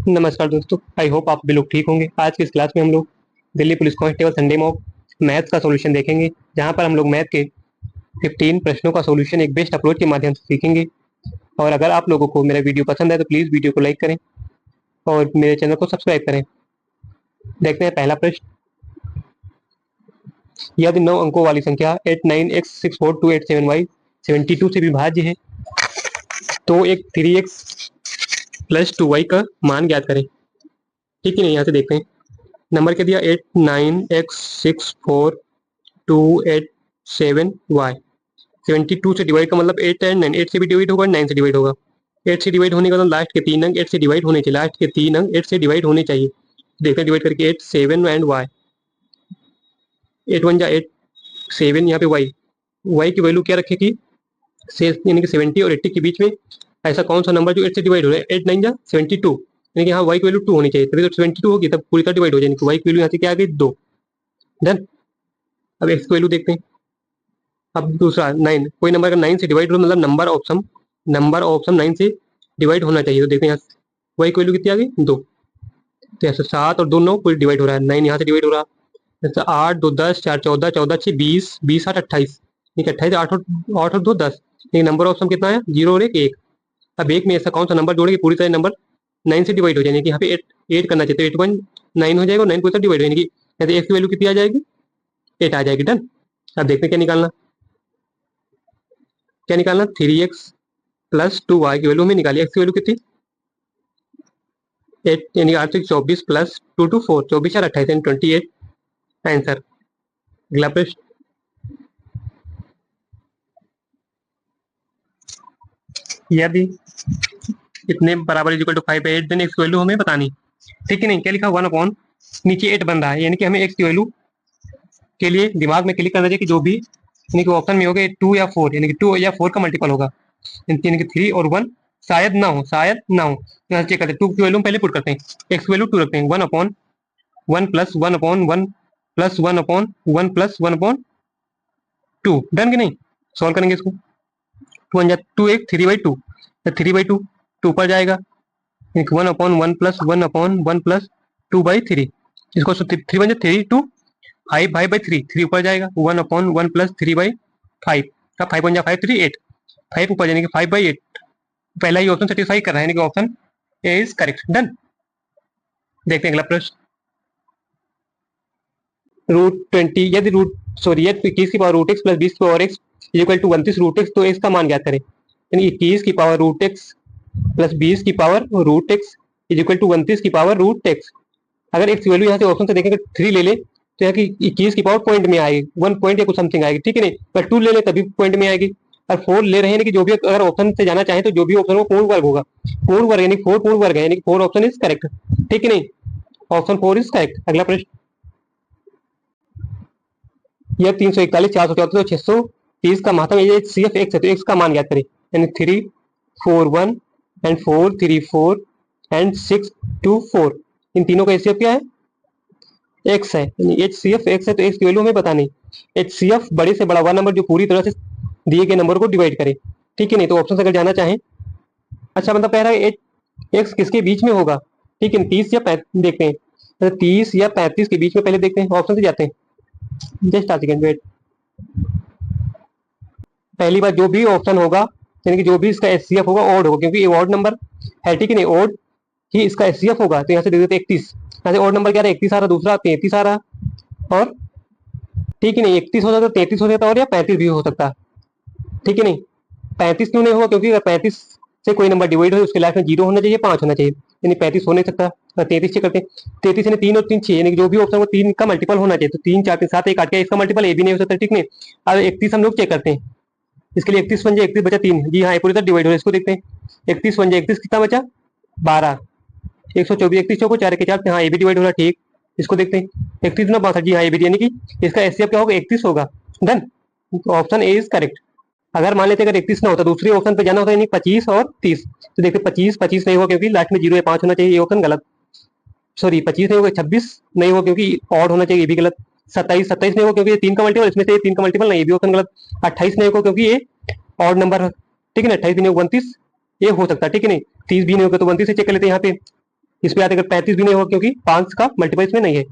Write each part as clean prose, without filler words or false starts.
नमस्कार दोस्तों। I hope आप भी लोग ठीक होंगे। आज की इस क्लास में हम लोग Delhi police constable Sunday mock maths का सॉल्यूशन देखेंगे, जहां पर हम लोग मैथ के 15 प्रश्नों का सॉल्यूशन एक बेस्ट अप्रोच के माध्यम से सीखेंगे। और अगर आप लोगों को मेरा वीडियो पसंद है तो प्लीज़ वीडियो को लाइक करें और मेरे चैनल को सब्सक्राइब करें। देखते हैं पहला प्रश्न। यदि 9 अंकों वाली संख्या 89x642871y 72 से विभाज्य है तो एक 3x प्लस 2y का मान ज्ञात करें। ठीक है, नहीं यहाँ से देखते हैं। नंबर क्या दिया, 89x642871y। 72 से डिवाइड का मतलब 8 एंड 9, 8 से भी डिवाइड होगा, 9 से डिवाइड होगा। 8 से डिवाइड होने का मतलब लास्ट के 3 अंक 8 से डिवाइड होने चाहिए, लास्ट के 3 अंक 8 से डिवाइड होने चाहिए। देखते हैं डिवाइड करके 8 7 एंड y। 8 1 जा 8, 7 यहाँ पे y की वैल्यू क्या रखेगी, यानी कि 70 और 80 के बीच में ऐसा कौन सा नंबर जो 8 से डिवाइड हो रहा है। 8 9 जा 72, यानी कि हाँ y की वैल्यू 2 होनी चाहिए, तभी तो 72 होगी, तब पूरी तरह डिवाइड हो जाएगी। y की वैल्यू यहाँ से क्या आ गई 2। डन। अब x की वैल्यू देखते हैं। अब दूसरा 9, कोई नंबर अगर 9 से डिवाइड हो मतलब नंबर ऑप्शन 9 से डिवाइड होना चाहिए। तो देखते हैं यहाँ y की वैल्यू कितनी आ गई 2। तो ऐसे 7 और 2 9 पूरी डिवाइड हो रहा है, 9 यहाँ से डिवाइड हो रहा है। जैसे 8 2 10 4 14 14 6 20 20 8 28, ठीक है 28 8 और 2 10। ये नंबर ऑप्शन कितना है 0 और 1 1। अब एक में ऐसा कौन सा नंबर जोड़े कि पूरी तरह नंबर 9 से डिवाइड हो जाएगी, कि यहाँ पे 8 करना चाहिए, तो 8 1 9 हो जाएगा और 9 पूरी तरह डिवाइड हो जाएगी। यहाँ x की वैल्यू कितनी आ जाएगी 8 आ जाएगी। डन। अब देखते हैं क्या निकालना। 3x प्लस 2y की वैल्यू हमें निकाली। x की वैल्यू कितनी 8, यानी 8 से 24 प्लस 2 2 4, 24 और 28 यानी 28 आंसर। अगला प्रश्न। यदि इतने बराबर इक्वल टू 5 है 8, देन x की वैल्यू हमें बतानी। ठीक है, नहीं क्या लिखा 1 अपॉन नीचे 8 बन रहा है, यानी कि हमें x की वैल्यू के लिए दिमाग में क्लिक करना चाहिए कि जो भी यानी कि ऑप्शन में होगा 2 या 4, यानी कि 2 या 4 का मल्टीपल होगा, यानी कि 3 और 1 शायद ना हो, यहाँ चेक करते हैं। 2 की वैल्यू पहले पुट करते हैं, x की वैल्यू 2 रखते हैं। 1 upon 1 plus 1 upon 1 plus 1 upon 1 plus 1 upon 2। Done कि नहीं, सॉल्व करेंगे इसको। 2 1 2 एक 3/2, 3/2 2 पर जाएगा, 1 अपॉन 1 प्लस 1 अपॉन 1 प्लस 2/3। इसको 3 1 3 2 5 5/3, 3 ऊपर जाएगा, 1 अपॉन 1 प्लस 3/5। अब 5 1 5 3 8, 5 ऊपर यानी कि 5/8। पहला ही ऑप्शन सेटिस्फाई कर रहा है, यानी कि option A is correct. Done. देखते हैं अगला प्रश्न। यदि 21 की पावर रूट एक्स प्लस 20 की power x equal to 29 root x, तो इसका मान ज्ञात करें। यानी 21 की पावर रूट एक्स प्लस 20 की power root x equal to 29 की पावर रूट एक्स। अगर एक्स की वैल्यू यहाँ से ऑप्शन से देखेंगे 3 ले ले तो यहाँ की 21 की पावर पॉइंट में आएगी, 1 पॉइंट या कुछ समथिंग आएगी। ठीक है, नहीं पर 2 ले ले तभी पॉइंट में आएगी। और 4 ले रहे हैं कि जो भी अगर ऑप्शन से जाना चाहे तो जो भी ऑप्शन हो पूर्ण वर्ग होगा, पूर्ण वर्ग यानी 4 पूर्ण वर्ग है, यानी 4 ऑप्शन इज करेक्ट। ठीक है, नहीं ऑप्शन 4 इज करेक्ट। अगला प्रश्न। यह 341 434 और 630 का मात्रा में सी एफ एक्स है, तो एक्स का मान ज्ञात करें। यानी 3 4 1 एंड 4 3 4 एंड 6 2 4, इन तीनों का एचसीएफ क्या है एक्स है, यानी एच सी एफ एक्स है, तो एक्स की वैल्यू हमें बतानी। एच सी एफ बड़े से बड़ा वह नंबर जो पूरी तरह से दिए गए नंबर को डिवाइड करे। ठीक है, नहीं तो ऑप्शन से अगर जाना चाहें, अच्छा मतलब कह रहा है एक्स किसके बीच में होगा। ठीक है, 30 या 35 देखते हैं, तो 30 या 35 के बीच में पहले देखते हैं, ऑप्शन से जाते हैं। जस्ट आ सेकेंड वेट। पहली बार जो भी ऑप्शन होगा यानी कि जो भी इसका एचसीएफ होगा ऑड होगा, क्योंकि ये ऑड नंबर है। ठीक है, नहीं ऑड ही इसका एचसीएफ होगा, तो यहाँ से दे देते 31। यहाँ से ऑड नंबर क्या रहा 31 आ रहा, दूसरा 33 आ रहा, और ठीक है नहीं 31 हो सकता, 33 हो सकता और या 35 भी हो सकता। ठीक है, नहीं 35 क्यों नहीं होगा, क्योंकि अगर 35 से कोई नंबर डिवाइड हो उसके लास्ट में 0 होना चाहिए, 5 होना चाहिए, यानी 35 हो नहीं सकता। 33 चेक करते हैं, 33 यानी 3 और 3 6, यानी कि जो भी ऑप्शन वो 3 का मल्टीपल होना चाहिए, तो 3 4 3 7 1 8 का इसका मल्टीपल ए भी नहीं हो सकता। ठीक नहीं, अब 31 हम लोग चेक करते हैं, इसके लिए 31 बन जाए 31 बचा 3, जी हाँ पूरी तरह डिवाइड हो रहा है, इसको देखते हैं। 31 बन जाए 31 कितना बचा 12, 124 31 चौको 4 के 4, हाँ ये भी डिवाइड हो रहा है। ठीक, इसको देखते हैं 31 ना 62, जी हाँ ये भी, यानी कि इसका एचसीएफ क्या होगा 31 होगा। Done, option A is correct. अगर मान लेते अगर 31 ना होता दूसरे ऑप्शन पे जाना होता, यानी 25 और 30, तो देखते 25 25 नहीं होगा क्योंकि लास्ट में 0 या 5 होना चाहिए, ये ऑप्शन गलत। सॉरी 25 नहीं होगा, 26 नहीं होगा क्योंकि ऑड होना चाहिए, ये भी गलत। 27 27 नहीं होगा क्योंकि ये 3 का मल्टीपल, इसमें से 3 का मल्टीपल नहीं, ये भी ऑप्शन गलत। 28 नहीं होगा क्योंकि ये ऑड नंबर है। ठीक है ना, 28 भी नहीं होगा, 29 ये हो सकता है। ठीक है, नहीं 30 भी नहीं होगा, तो 29 से चेक कर लेते हैं यहाँ पे। इस पे आते 35 भी नहीं होगा क्योंकि 5 का मल्टीपल इसमें नहीं है।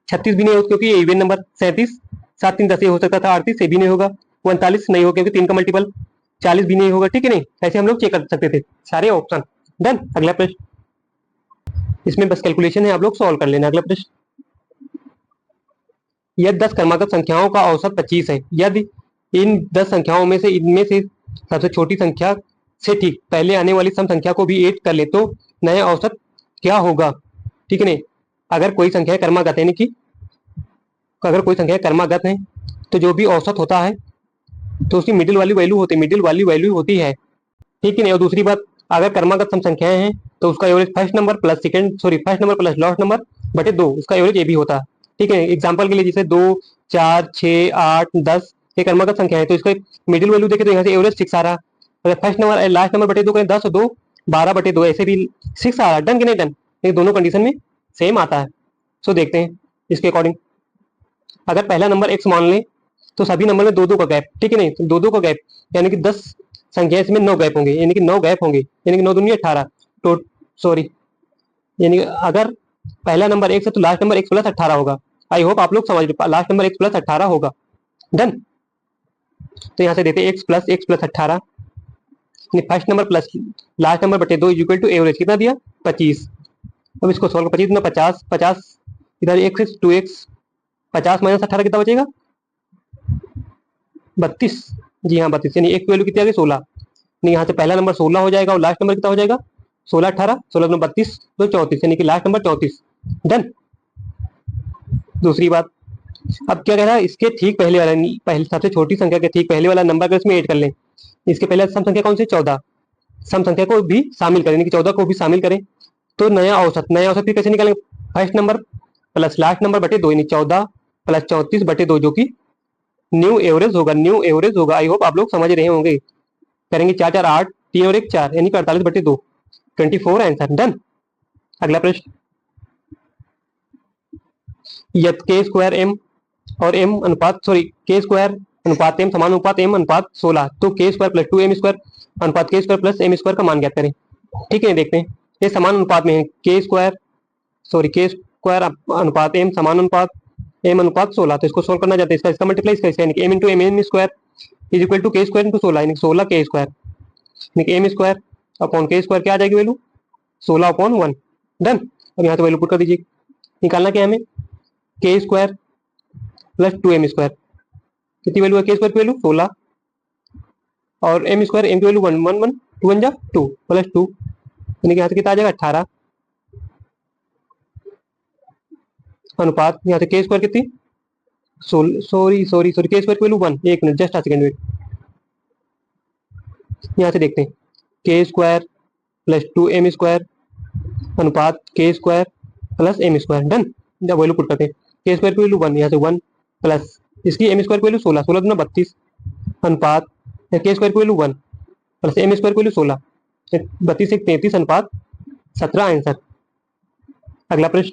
36 भी नहीं होगा क्योंकि ये इवन नंबर। 37, 7 3 10 ये हो सकता था। 38 ये भी नहीं होगा। 39 नहीं होगा क्योंकि 3 का मल्टीपल। 40 भी नहीं होगा, ठीक है नहीं। ऐसे हम लोग चेक कर सकते थे सारे ऑप्शन। डन। अगला प्रश्न, इसमें बस कैलकुलेशन है, आप लोग सॉल्व कर लेना। अगला प्रश्न, यदि 10 क्रमागत संख्याओं का औसत 25 है, यदि इन 10 संख्याओं में से इनमें से सबसे छोटी संख्या से ठीक पहले आने वाली सम संख्या को भी ऐड कर ले तो नया औसत क्या होगा, ठीक है नहीं। अगर कोई संख्या क्रमागत है, यानी कि अगर कोई संख्या क्रमागत है तो जो भी औसत होता है तो उसकी मिडिल वाली वैल्यू होती है, ठीक है नहीं। और दूसरी बात, अगर क्रमागत सम संख्याएं हैं तो उसका average first number plus last number बटे 2, उसका एवरेज ये भी होता है, ठीक है। एग्जाम्पल के लिए जैसे 2 4 6 8 10 ये क्रमागत संख्या है तो इसका मिडिल वैल्यू देखे तो यहाँ से एवरेज 6 आ रहा। अगर फर्स्ट नंबर लास्ट नंबर बटे 2 करें 10 2 12 बटे 2 ऐसे भी 6 आ रहा। डन कि नहीं डन? ये दोनों कंडीशन में सेम आता है। सो देखते हैं इसके अकॉर्डिंग। अगर पहला नंबर एक्स मान लें तो सभी नंबर में 2 2 का गैप, ठीक है नहीं। तो 2 2 का गैप यानी कि 10 संख्या इसमें 9 गैप होंगे, यानी कि 9 गैप होंगे, यानी कि 9 दूनी 18 तो सॉरी, यानी कि अगर पहला नंबर एक्स है तो लास्ट नंबर एक्स प्लस 18 होगा। आई होप आप लोग समझ रहे, लास्ट नंबर एक्स प्लस 18 होगा। डन। तो यहाँ से देते हैं x plus 18, first number plus last number बटे 2 इक्वल टू एवरेज कितना दिया 25। अब इसको सोल्व 25 ना 50 50 इधर एक्स 2x 50 माइनस 18 कितना बचेगा 32। जी हाँ 32, यानी एक वैल्यू कितनी आ गई 16। नहीं यहाँ से पहला नंबर 16 हो जाएगा और लास्ट नंबर कितना हो जाएगा 16 18 16 32 तो 34, यानी कि लास्ट नंबर 34। डन। दूसरी बात, अब क्या कह रहा है, इसके ठीक पहले वाला पहले सबसे छोटी संख्या के ठीक पहले वाला नंबर अगर इसमें ऐड कर लें, इसके पहले सम संख्या कौन सी 14, सम संख्या को भी शामिल करें, यानी कि 14 को भी शामिल करें तो नया औसत फिर कैसे निकालेंगे, first number plus last number बटे 2, यानी 14 प्लस 34 बटे 2 जो कि न्यू एवरेज होगा। आई होप आप लोग समझ रहे होंगे। करेंगे 4 4 8 3 और 1 4, यानी कि 48 बटे 2 24 आंसर। डन। अगला प्रश्न, यदि के स्क्वायर एम और एम अनुपात के स्क्वायर अनुपात एम समान अनुपात एम अनुपात 16 तो के स्क्वायर प्लस 2 एम स्क्वायर अनुपात k square plus m square का मान ज्ञात करें। ठीक है देखते हैं, ये समान अनुपात में है, के स्क्वायर अनुपात एम समान अनुपात एम अनुपात 16, तो इसको सोल्व करना चाहते हैं। इसका मल्टीप्लाई इसका यानी कि m into m square is equal to k square into 16, यानी 16 के स्क्वायर, यानी कि m square upon k square क्या आ जाएगी वैल्यू 16/1। डन। अब यहाँ से वैल्यू पुट कर दीजिए। निकालना क्या हमें, के स्क्वायर प्लस 2 एम स्क्वायर, कितनी वैल्यू है के स्क्वायर की वैल्यू 16 और एम स्क्वायर एम की वैल्यू 1 1 1 2 1 जा 2 प्लस 2, यानी कि यहाँ से कितना आ जाएगा 18 अनुपात यहाँ से के स्क्वायर कितनी सॉरी के स्क्वायर की वैल्यू 1, एक मिनट जस्ट सेकंड वेट। यहाँ से देखते हैं के स्क्वायर प्लस 2 एम स्क्वायर अनुपात k square plus m square. Done. जब वैल्यू पुट करते हैं के स्क्वायर की वैल्यू 1, यहाँ से 1 प्लस इसकी एम स्क्वायर की वैल्यू 16 16 दूना 32 अनुपात के स्क्वायर की वैल्यू 1 प्लस एम स्क्वायर की वैल्यू 16, 32 से 33 अनुपात 17 आंसर। अगला प्रश्न,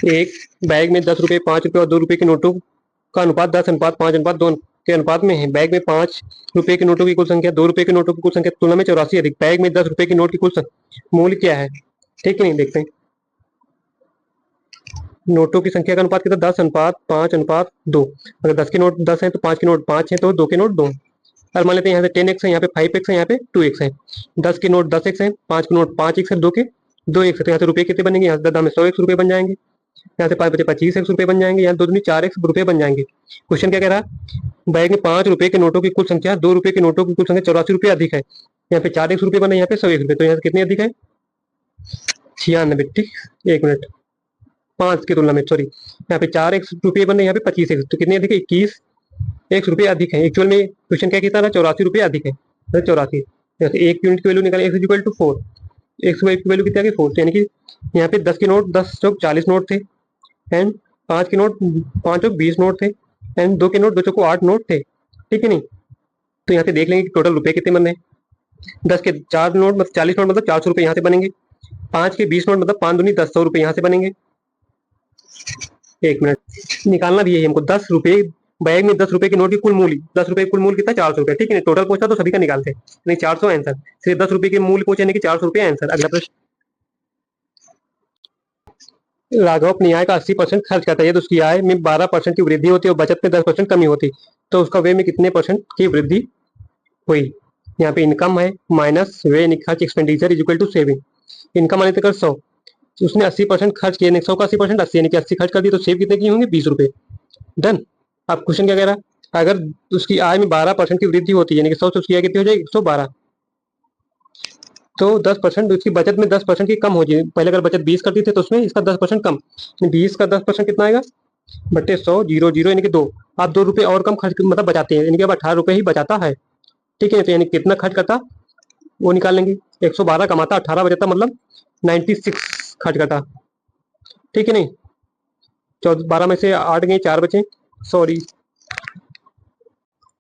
एक बैग में 10 रुपए 5 रुपए और 2 रुपए के नोटों का अनुपात 10 अनुपात 5 अनुपात 2 के अनुपात में है। बैग में 5 रुपए के नोटों की कुल संख्या 2 रुपए के नोटों की कुल संख्या तुलना में 84 अधिक। बैग में 10 रुपए के नोट की कुल मूल्य क्या है, ठीक है नहीं देखते हैं। नोटों की संख्या का अनुपात कितना 10 अनुपात 5 अनुपात 2, अगर 10 के नोट 10 है तो 5 के नोट 5 है तो 2 के नोट 2। और मान लेते हैं यहाँ से 10x है, यहाँ पे 5x है, यहाँ पे 2x है। 10 के नोट 10x है, 5 के नोट 5x है, 2 के 2x है, तो यहाँ से रुपए कितने बनेंगे, यहाँ से 10 में 100x रुपए बन जाएंगे, यहाँ से 5 बचे 25x रुपए बन जाएंगे, यहाँ 2 दूनी 4x रुपए बन जाएंगे। क्वेश्चन क्या कह रहा है, बैग में 5 रुपए के नोटों की कुल संख्या 2 रुपए के नोटों की कुल संख्या 84 रुपए अधिक है। यहाँ पे 4x रुपए बने, यहाँ पे 100x रुपए, तो यहाँ से कितने अधिक है 96। ठीक, एक मिनट 5 की तुलना में सॉरी, यहाँ पे 4x रुपये बने, यहाँ पे 25x, तो कितने अधिक है 21x रुपये अधिक है। एक्चुअल में क्वेश्चन क्या कहता है 84 रुपये अधिक है, 84। जैसे एक यूनिट की वैल्यू निकालें, x इक्वल टू 4, x की वैल्यू कितनी आ गई 4, यानी कि यहाँ पे 10 के नोट 10 चौक 40 नोट थे एंड 5 के नोट 5 चौक 20 नोट थे एंड 2 के नोट 2 चौक 8 नोट थे, ठीक है नहीं। तो यहाँ पे देख लेंगे कि टोटल रुपए कितने बने। 10 के 4 नोट मतलब 40 नोट मतलब 400 रुपये यहाँ से बनेंगे, 5 के 20 नोट मतलब 5 दूनी 10 100 रुपये यहाँ से बनेंगे। एक मिनट निकालना भी है हमको, 10 रुपये बैग में 10 रुपए की नोट की कुल मूल्य, 10 रुपए की कुल मूल्य कितना, 400 रुपए, ठीक है। टोटल पूछा तो सभी का निकालते, नहीं 400 आंसर, सिर्फ 10 रुपए के मूल्य पूछे नहीं कि 400 रुपए आंसर। अगला प्रश्न, राघव अपनी आय का 80% खर्च करता है, तो उसकी आय में 12% की वृद्धि होती है और बचत में 10% कमी होती, तो उसका वे में कितने परसेंट की वृद्धि हुई। यहाँ पे इनकम है माइनस वे यानी खर्च, expenditure is equal to saving. Income मान लेते कर 100, उसने 80% खर्च किया, 100 का 80%, 80 यानी कि 80 खर्च कर दी, तो सेव कितने की होंगे, 20 रुपए। डन। अब क्वेश्चन क्या कह रहा है, अगर उसकी आय में 12% की वृद्धि होती है, यानी कि 100 से उसकी आय कितनी हो जाएगी, 112, तो 10% उसकी बचत में 10% की कम हो जाएगी। पहले अगर बचत 20 करती थे तो उसमें इसका 10% कम, 20 का 10% कितना आएगा, बट्टे 100, 0 0 यानी कि 2। आप 2 रुपए और कम खर्च मतलब बचाते हैं, यानी कि अब 18 रुपए ही बचाता है, ठीक है। तो यानी कितना खर्च करता वो निकाल लेंगे, 112 कमाता, 18 बचाता, मतलब 96 खर्च करता, ठीक है। नहीं 14 12 में से 8 गए, 4 बचे, सॉरी,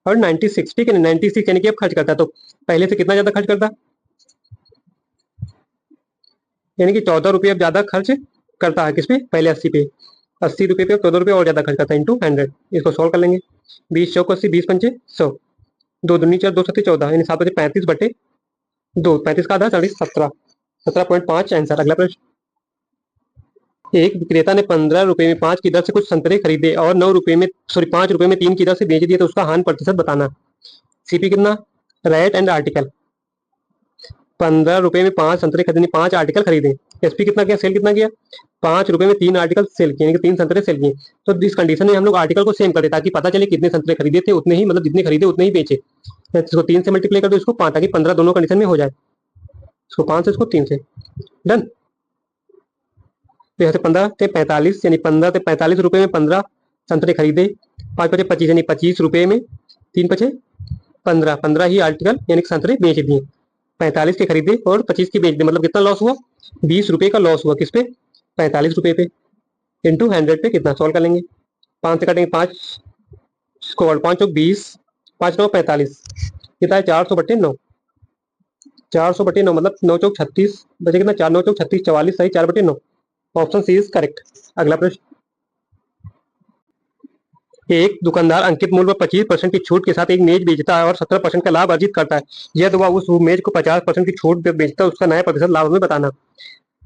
और 96, ठीक है ना, 96 यानी कि अब खर्च करता, तो पहले से कितना ज्यादा खर्च करता, यानी कि 14 रुपये अब ज्यादा खर्च करता है, किस पे, पहले 80 पे, 80 रुपये पे 14 रुपये और ज्यादा खर्च करता है, इंटू 100। इसको सॉल्व कर लेंगे, 20 चौक 80, 20 पंचे 100, 2 दूनी 4, 2 सत्ते 14, यानी 7 बचे 35 बटे 2, 35 का आधा 40, 17.5 आंसर। अगला प्रश्न, एक विक्रेता ने 15 रुपए में 5 की दर से कुछ संतरे खरीदे और 9 रुपए में, सॉरी 5 रुपए में 3 की दर से बेच दिए, तो उसका हानि प्रतिशत बताना। सीपी कितना, रेट एंड आर्टिकल, 15 रुपए में 5 संतरे खरीदे, 5 आर्टिकल खरीदे, एसपी कितना किया, सेल कितना किया, 5 रुपए में 3 आर्टिकल सेल किए, यानी कि 3 संतरे सेल किए। तो इस कंडीशन में हम लोग आर्टिकल को सेम कर दे, ताकि पता चले कितने संतरे खरीदे थे, उतने ही, मतलब जितने खरीदे उतने ही बेचे। इसको 3 से मल्टीप्लाई कर दो, इसको 5, ताकि 15 दोनों कंडीशन में हो जाए, इसको 5 से, इसको 3 से, डन। तो यहाँ से 15 से 45, यानी 15 से 45 रुपए में 15 संतरे खरीदे, 5 बचे 25, यानी 25 रुपए में 3 बचे 15, 15 ही आर्टिकल यानी कि संतरे बेच दिए, 45 के खरीदे और 25 के बेच दिए, मतलब कितना लॉस हुआ, 20 रुपए का लॉस हुआ, किस पे, 45 रुपए पे, इंटू 100 पे कितना, सॉल्व कर लेंगे, 5 से काटेंगे 5, स्क्वायर 5 चौक 20, 5 9 45, कितना है 400/9, 400/9, मतलब 9 चौक 36 बचे, कितना 4 9 चौक 36, 44, सही, 4/9, ऑप्शन सी इज करेक्ट। अगला प्रश्न, एक दुकानदार अंकित मूल्य पर 25% की छूट के साथ एक मेज बेचता है और 17% का लाभ अर्जित करता है, यदि वह उस मेज को 50% की छूट पर बेचता है, उसका नया प्रतिशत लाभ हमें बताना।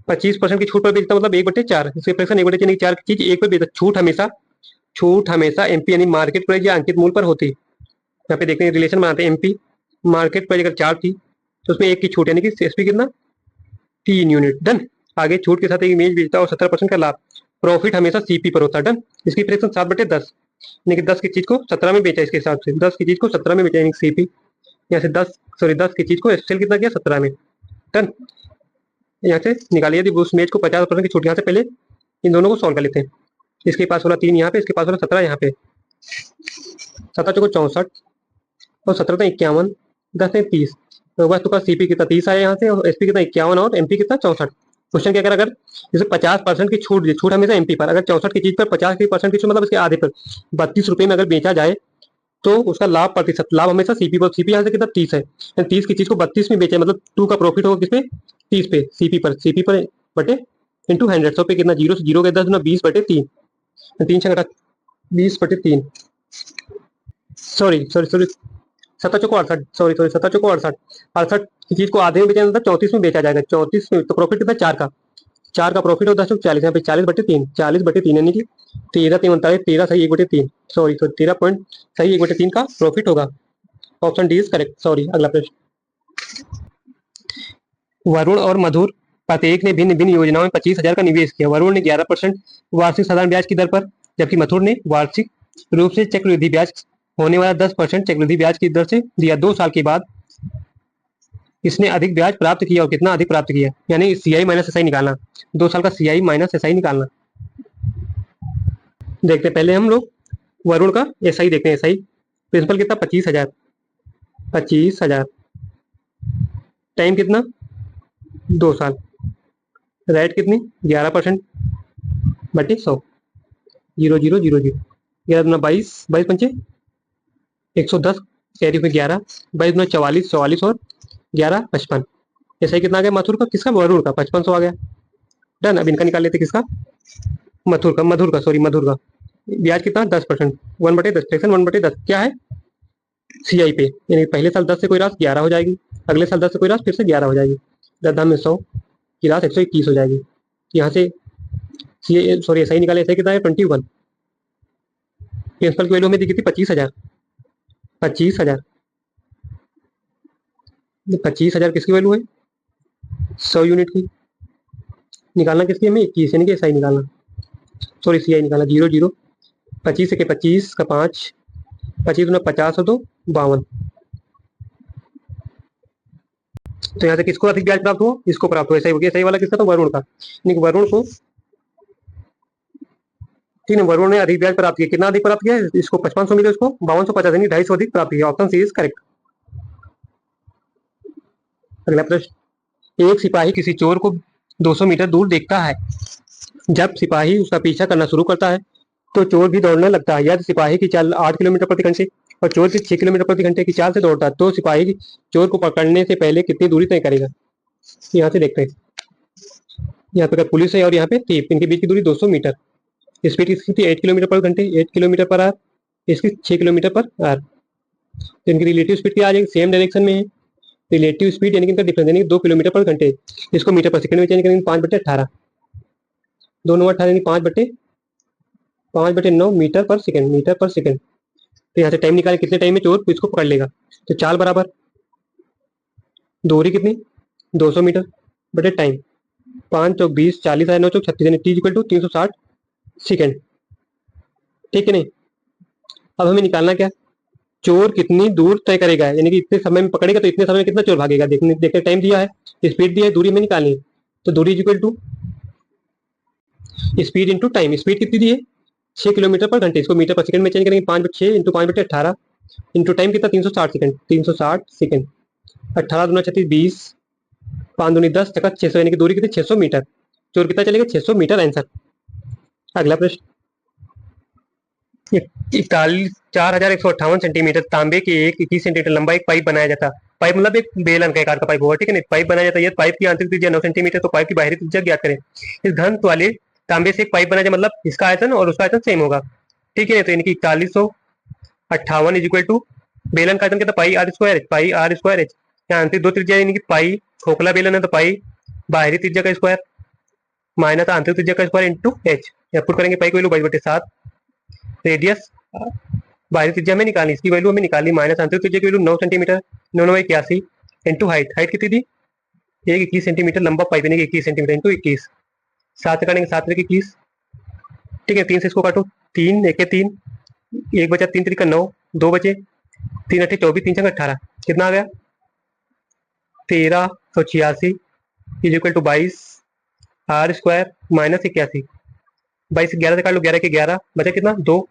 25% की छूट पर बेचता मतलब 1/4, इसके फ्रैक्शन 1/4 यानी 4 की चीज 1 पर बेचता। छूट हमेशा एमपी यानी मार्केट प्राइस या अंकित मूल्य पर होती है। यहाँ पे देखते हैं रिलेशन बनाते हैं, एमपी मार्केट प्राइस अगर 4 थी तो उसमें 1 की छूट, यानी कि एसपी कितना, 3 यूनिट, डन। आगे छूट के साथ एक इमेज बेचता है और 17% का लाभ, प्रॉफिट हमेशा सीपी पर होता है, डन। इसकी फ्रैक्शन 7/10, यानी कि 10 की चीज को 17 में बेचा, इसके हिसाब से 10 की चीज को 17 में बेचा, यानी सीपी, यहाँ से 10 की चीज को एसएल कितना किया, 17 में, डन। यहाँ से निकालिए, यदि उस मेज को 50% की छूट, यहाँ से पहले इन दोनों को सॉल्व कर लेते हैं, इसके पास वाला 3 यहाँ पे, इसके पास वाला 17 यहाँ पे, 17 चौको 64 और 17 51, 10 30, तो बस तो सीपी कितना 30 आया यहाँ से, और एसपी कितना 51 और एमपी कितना 64। क्वेश्चन क्या कर, अगर जैसे 50% की छूट, छूट हमेशा एमपी पर, अगर 64 की चीज पर 50% की छूट, मतलब इसके आधे पर 32 रुपए में अगर बेचा जाए, तो उसका लाभ प्रतिशत, लाभ हमेशा सीपी पर, सीपी यहाँ से कितना 30 है, 30 की चीज को 32 में बेचे, मतलब 2 का प्रॉफिट होगा किस पे, 30 पे, सीपी पर बटे इंटू 100, 100 पे कितना, 0 से 0 के 10 20/3, 3 छठा 20/3, सॉरी 17 चौको 68, सॉरी 17 चौको 68, की चीज को आधे में बेचा, 34 में बेचा जाएगा, 34 में, तो प्रॉफिट कितना 4 का प्रॉफिट होता है 10 40, यहाँ पे 40/3, 40/3 यानी कि 13 3 39, 13 सही 1/3, सॉरी 13 पॉइंट सही 1/3 का प्रॉफिट होगा, option D is correct, sorry. अगला प्रश्न, वरुण और मधुर प्रत्येक ने भिन्न भिन्न योजनाओं में 25,000 का निवेश किया। वरुण ने 11% वार्षिक साधारण ब्याज की दर पर, जबकि मधुर ने वार्षिक रूप से चक्रवृद्धि ब्याज होने वाला 10% चक्रवृद्धि ब्याज की दर से दिया। 2 साल के बाद इसने अधिक ब्याज प्राप्त किया, और कितना अधिक प्राप्त किया, यानी सीआई माइनस एसआई निकालना, 2 साल का सीआई माइनस एसआई निकालना। देखते पहले हम लोग वरुण का एसआई देखते हैं, एसआई प्रिंसिपल कितना 25,000, 25,000, टाइम कितना 2 साल, रेट कितनी 11% बटे 100, 0 0 0 0, 11 22, 22 पंचे 110, कैरी में 11, 22 44, 44 और 11 55, ऐसा ही कितना आ गया मथुर का, किसका, वरुण का 5500 आ गया, डन। अब इनका निकाल लेते, किसका, मथुर का सॉरी मधुर का, ब्याज कितना 10%, 1/10 फ्रैक्शन 1/10 क्या है CI पे, यानी पहले साल 10 से कोई राशि 11 हो जाएगी, अगले साल 10 से कोई राशि फिर से 11 हो जाएगी, 10 में 100 की राशि 121 हो जाएगी। यहाँ से CI सॉरी SI निकाले, SI कितना है 21। प्रिंसिपल की वैल्यू हमें दी थी 25,000, 25,000, 25,000 किसकी वैल्यू है 100 यूनिट की। निकालना किसकी हमें 21, यानी कि SI निकालना, सॉरी CI निकालना 0 0 25 के 25 का 5, 25 दूना 50 और 2 52। तो यहाँ से किसको अधिक ब्याज प्राप्त हो, इसको प्राप्त हो, SI हो गया। SI वाला किसका, तो वरुण का, यानी कि वरुण को, ठीक है, वरुण ने अधिक ब्याज प्राप्त किया। कितना अधिक प्राप्त किया, इसको 5500 मिले, उसको 5250, यानी 250 अधिक प्राप्त किया। Option C is correct. अगला प्रश्न, एक सिपाही किसी चोर को 200 मीटर दूर देखता है। जब सिपाही उसका पीछा करना शुरू करता है तो चोर भी दौड़ने लगता है। यदि सिपाही की चाल 8 किलोमीटर प्रति घंटे और चोर की 6 किलोमीटर प्रति घंटे की चाल से दौड़ता है तो सिपाही चोर को पकड़ने से पहले कितनी दूरी तय करेगा। यहाँ से देखते हैं, यहाँ पे पुलिस है और यहाँ पे थीप, इनके बीच की दूरी 200 मीटर। स्पीड इसकी थी 8 किलोमीटर पर घंटे, 8 किलोमीटर पर आवर, इसकी 6 किलोमीटर पर आवर। तो इनकी रिलेटिव स्पीड क्या आ जाएगी, सेम डायरेक्शन में है। रिलेटिव स्पीड यानी कि इनका डिफरेंस, यानी 2 किलोमीटर पर घंटे, इसको मीटर पर सेकंड में चेंज करेंगे, 5/18, 2 9 18 यानी 5/9 मीटर पर सेकंड, मीटर पर सेकंड। तो यहाँ से टाइम निकाले, कितने टाइम में चोर इसको पकड़ लेगा। तो चाल बराबर दूरी कितनी 200 मीटर बटे टाइम, 5 चौक 20, 40 9 चौक 36, यानी T = 360 सेकंड। ठीक है नहीं। अब हमें निकालना क्या, चोर कितनी दूर तय करेगा, यानी कि इतने समय में पकड़ेगा तो इतने समय में कितना चोर भागेगा। देखने देखते टाइम दिया है, स्पीड दिया है, दूरी में निकालनी है। तो दूरी equal to speed into time. Speed कितनी दी है 6 किलोमीटर पर घंटे, इसको मीटर पर सेकंड में चेंज करेंगे, 5/6 इंटू 5/18 इंटू टाइम कितना 360 सेकंड, 360 सेकंड। 18 दूना 36, 20, 5 दूनी 10, 600, यानी कि दूरी कितनी 600 मीटर। चोर कितना चलेगा 600 मीटर आंसर। अगला प्रश्न, 4158 सेंटीमीटर तांबे के एक 21 सेंटीमीटर लंबा एक पाइप बनाया जाता। पाइप मतलब एक बेलन का आकार का पाइप होगा, ठीक है ना। पाइप बनाया जाता है, पाइप की आंतरिक त्रिज्या 9 सेंटीमीटर, तो पाइप की बाहरी त्रिज्या ज्ञात करें। इस घनत्व वाले तांबे से एक पाइप बनाया जाए, मतलब इसका आयतन और उसका आयतन सेम होगा, ठीक है। तो इनकी 4158 इज इक्वल टू बेलन का आयतन कितना पाई r², यहाँ आंतरिक दो त्रिज्या यानी कि पाई खोखला बेलन है तो पाई बाहरी त्रिज्या का स्क्वायर माइनस आंतरिक त्रिज्या का स्क्वायर इंटू एच। पुट करेंगे पाई की वैल्यू 22/7, रेडियस बाहरी त्रिज्या में निकालनी, इसकी वैल्यू हमें निकालनी, माइनस आंतरिक त्रिज्या की value 9 centimetre, 9 9 81 into height, height कितनी थी एक 21 सेंटीमीटर लंबा पाइप यानी कि 21 सेंटीमीटर इंटू 21, 7 से काटेंगे 7 21, ठीक है। 3 से इसको काटो, 3 1 3, 1 बचा 3 3 9, 2 बचे 3 8 24, 3 6 18, कितना आ गया 1386 is equal to 22r² minus 81, 22 11 से काट लो, 11 के 11 बचा कितना 2,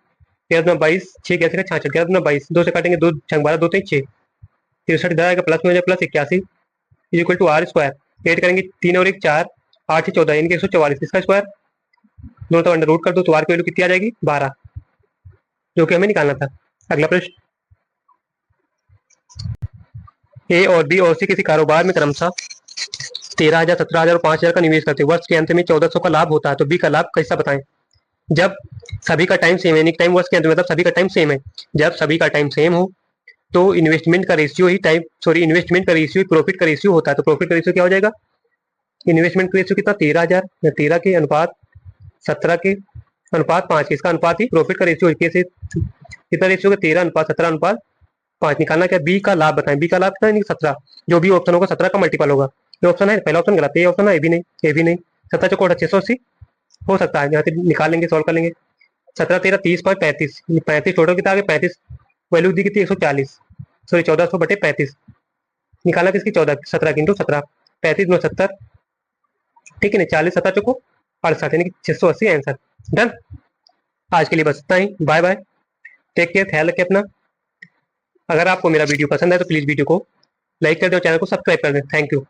13 दूना 22, 6 11 का 66, 11 दूना 22, 2 से काटेंगे 2 6 12, 2 3 6, 63 इधर आएगा प्लस में हो जाए plus 81 is equal to r²। Add करेंगे 3 और 1 4, 8 से 14 यानी कि 144, इसका स्क्वायर दोनों तो अंडर रूट कर दो तो आर की वैल्यू कितनी आ जाएगी 12, जो कि हमें निकालना था। अगला प्रश्न, ए और बी और सी किसी कारोबार में क्रमशः 13,000, 17,000 और 5,000 का निवेश करते हैं। वर्ष के अंत में 1,400 का लाभ होता है, तो बी का लाभ कैसा बताएं। जब सभी का टाइम सेम है, टाइम वर्ष के अंत में मतलब सभी का टाइम सेम है, जब सभी का टाइम सेम हो तो इन्वेस्टमेंट का रेशियो ही इन्वेस्टमेंट का रेशियो प्रॉफिट का रेशियो होता है। तो प्रॉफिट का रेशियो क्या हो जाएगा, इन्वेस्टमेंट का रेशियो कितना 13,000 या 13 के अनुपात 17 के अनुपात 5, इसका अनुपात ही प्रॉफिट का रेशियो कैसे कितना रेशियो होगा 13:17:5 निकालना। क्या बी का लाभ बताएं, बी का लाभ कितना है 17, जो भी ऑप्शन होगा 17 का मल्टीपल होगा। ये ऑप्शन है पहला ऑप्शन गलत है, ये ऑप्शन है ए भी नहीं, ए भी नहीं। 17 चौकोट 680 हो सकता है, यहाँ से निकाल लेंगे सॉल्व कर लेंगे। 17 13 30 5 35, 35 टोटल कितना आ गया 35, वैल्यू दी कितनी 140, सॉरी 1400/35 निकालना किसकी 14 17 की इंटू 17, 35 9 70, ठीक है ना। 40 17 चौको 68 यानी कि 680 आंसर। डन। आज के लिए बस इतना ही, बाय बाय, टेक केयर, ख्याल रखें अपना। अगर आपको मेरा वीडियो पसंद है तो प्लीज़ वीडियो को लाइक कर दें और चैनल को सब्सक्राइब कर दें। Thank you.